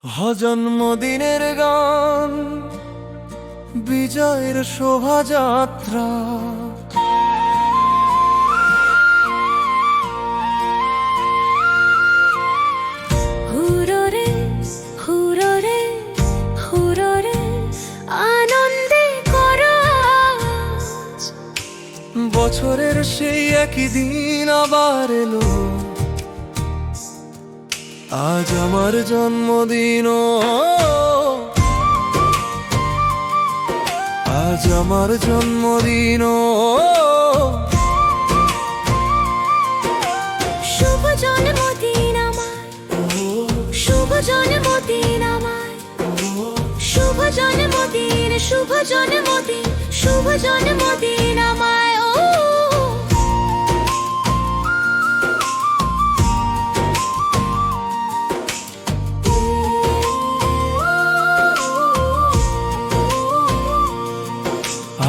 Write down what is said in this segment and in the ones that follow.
জন্মদিনের গান, বিজয়ের শোভাযাত্রা, হুররে হুররে হুররে আনন্দে করো আজ। বছরের সেই একই দিন আবার এলো, আজ আমার জন্মদিন। আজ আমার জন্মদিন। শুভ জন্মদিন আমার, শুভ জন্মদিন আমার, শুভ জন্মদিন, শুভ জন্মদিন, শুভ জন্মদিন আমায়। ও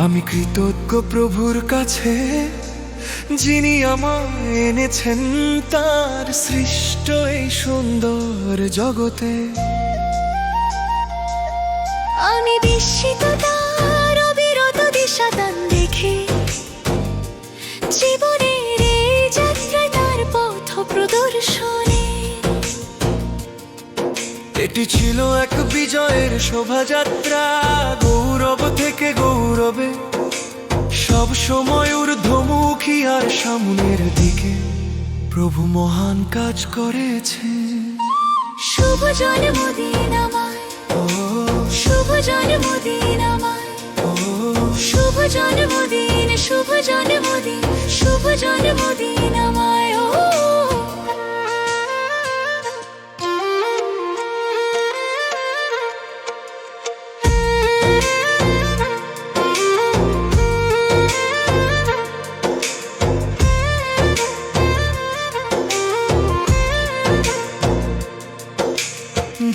আমি কৃতজ্ঞ প্রভুর কাছে, যিনি আমায় এনেছেন তার সৃষ্ট এই সুন্দর জগতে। আমি বিস্মিত তার অবিরত দিশাদান দেখে, জীবনের এই যাত্রায় তার পথ প্রদর্শনে। এটি ছিল এক বিজয়ের শোভাযাত্রা, গৌরব থেকে গৌরবে, সব সময় ঊর্ধ্বমুখী আর সামনের দিকে প্রভু মহান কাজ করেছে। শুভ জন্মদিন আমায়, শুভ জন্মদিন আমায়, শুভ জন্মদিন, শুভ জন্মদিন, শুভ জন্মদিন আমায়। ও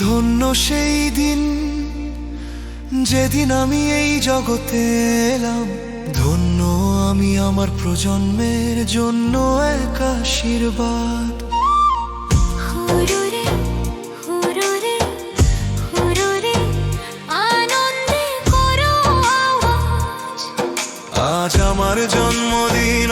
ধন্য সেই দিন, যেদিন আমি এই জগতে এলাম। ধন্য আমি আমার প্রজন্মের জন্য এক আশীর্বাদ। হুররে হুররে হুররে আনন্দে করো আওয়াজ। আজ আমার জন্মদিন।